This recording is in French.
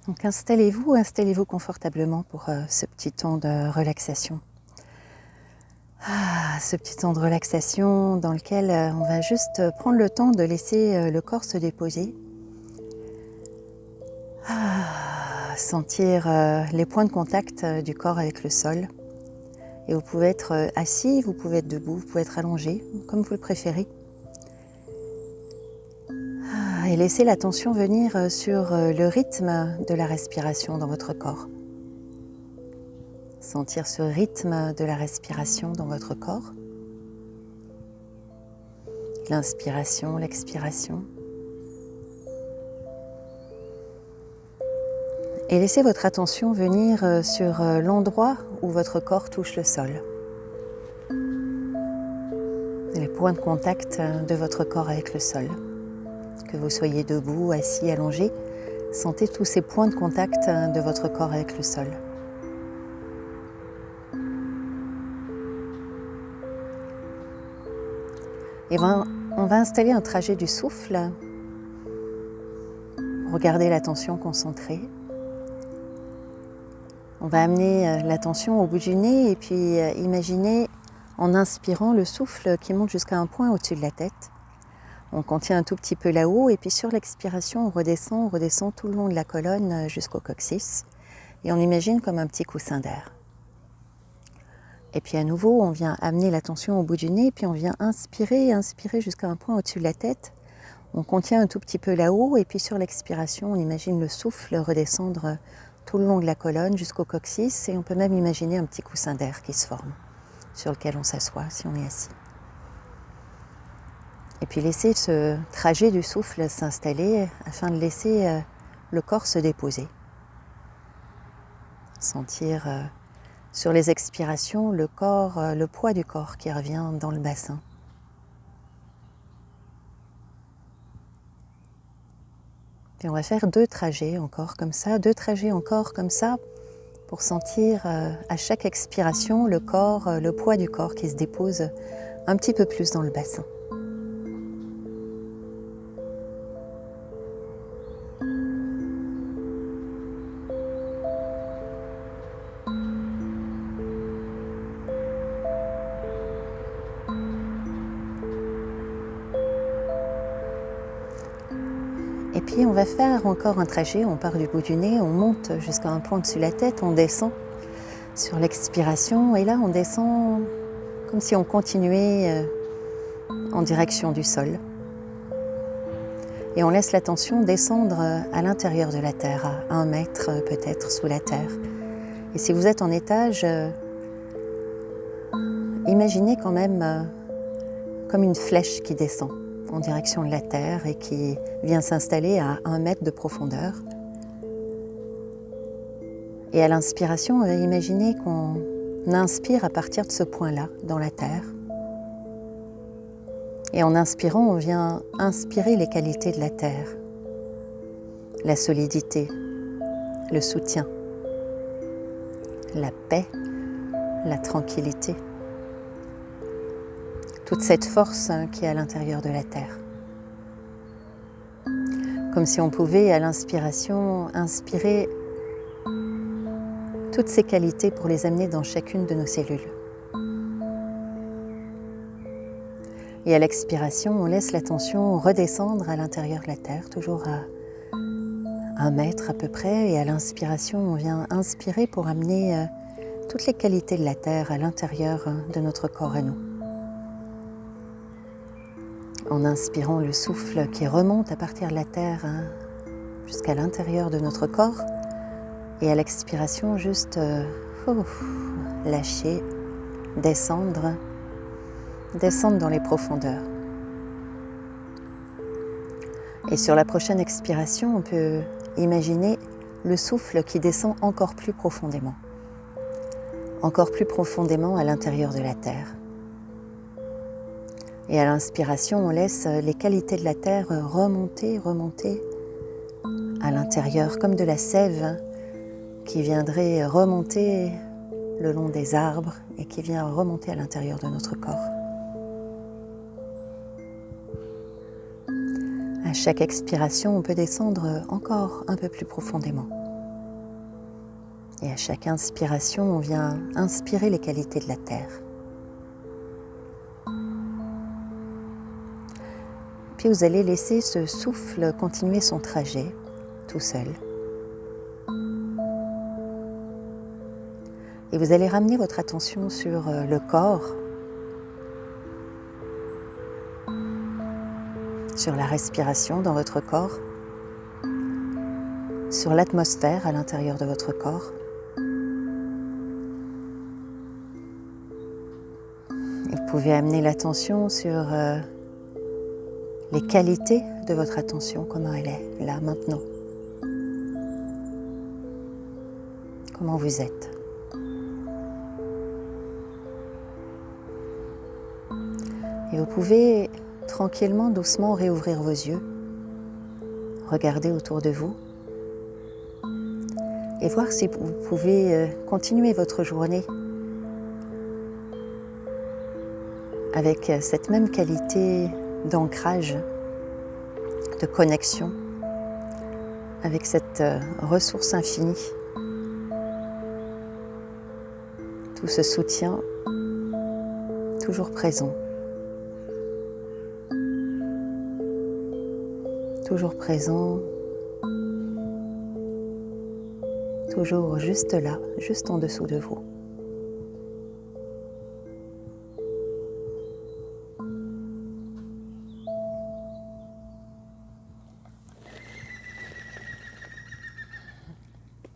Donc installez-vous confortablement pour ce petit temps de relaxation. Ce petit temps de relaxation dans lequel on va juste prendre le temps de laisser le corps se déposer. Sentir les points de contact du corps avec le sol. Et vous pouvez être assis, vous pouvez être debout, vous pouvez être allongé, comme vous le préférez. Et laissez l'attention venir sur le rythme de la respiration dans votre corps. Sentir ce rythme de la respiration dans votre corps. L'inspiration, l'expiration. Et laissez votre attention venir sur l'endroit où votre corps touche le sol. Les points de contact de votre corps avec le sol. Que vous soyez debout, assis, allongé, sentez tous ces points de contact de votre corps avec le sol. Et on va installer un trajet du souffle. Regardez l'attention concentrée. On va amener l'attention au bout du nez et puis imaginez en inspirant le souffle qui monte jusqu'à un point au-dessus de la tête. On contient un tout petit peu là-haut et puis sur l'expiration, on redescend tout le long de la colonne jusqu'au coccyx et on imagine comme un petit coussin d'air. Et puis à nouveau, on vient amener l'attention au bout du nez et puis on vient inspirer jusqu'à un point au-dessus de la tête. On contient un tout petit peu là-haut et puis sur l'expiration, on imagine le souffle redescendre tout le long de la colonne jusqu'au coccyx et on peut même imaginer un petit coussin d'air qui se forme sur lequel on s'assoit si on est assis. Et puis laissez ce trajet du souffle s'installer afin de laisser le corps se déposer. Sentir sur les expirations le poids du corps qui revient dans le bassin. Et on va faire deux trajets encore comme ça pour sentir à chaque expiration le poids du corps qui se dépose un petit peu plus dans le bassin. Et puis on va faire encore un trajet, on part du bout du nez, on monte jusqu'à un point dessus la tête, on descend sur l'expiration et là on descend comme si on continuait en direction du sol. Et on laisse l'attention descendre à l'intérieur de la terre, à 1 mètre peut-être sous la terre. Et si vous êtes en étage, imaginez quand même comme une flèche qui descend en direction de la terre et qui vient s'installer à 1 mètre de profondeur. Et à l'inspiration, on va imaginer qu'on inspire à partir de ce point-là, dans la terre. Et en inspirant, on vient inspirer les qualités de la terre. La solidité, le soutien, la paix, la tranquillité. Toute cette force qui est à l'intérieur de la terre. Comme si on pouvait, à l'inspiration, inspirer toutes ces qualités pour les amener dans chacune de nos cellules. Et à l'expiration, on laisse l'attention redescendre à l'intérieur de la terre, toujours à 1 mètre à peu près. Et à l'inspiration, on vient inspirer pour amener toutes les qualités de la terre à l'intérieur de notre corps à nous. En inspirant le souffle qui remonte à partir de la terre jusqu'à l'intérieur de notre corps. Et à l'expiration, juste lâcher, descendre dans les profondeurs. Et sur la prochaine expiration, on peut imaginer le souffle qui descend encore plus profondément à l'intérieur de la terre. Et à l'inspiration, on laisse les qualités de la terre remonter à l'intérieur, comme de la sève qui viendrait remonter le long des arbres et qui vient remonter à l'intérieur de notre corps. À chaque expiration, on peut descendre encore un peu plus profondément. Et à chaque inspiration, on vient inspirer les qualités de la terre. Puis vous allez laisser ce souffle continuer son trajet tout seul. Et vous allez ramener votre attention sur le corps, sur la respiration dans votre corps, sur l'atmosphère à l'intérieur de votre corps. Et vous pouvez amener l'attention sur les qualités de votre attention, comment elle est là maintenant. Comment vous êtes. Et vous pouvez tranquillement, doucement réouvrir vos yeux, regarder autour de vous et voir si vous pouvez continuer votre journée avec cette même qualité d'ancrage, de connexion, avec cette ressource infinie, tout ce soutien toujours présent. Toujours présent, toujours juste là, juste en dessous de vous.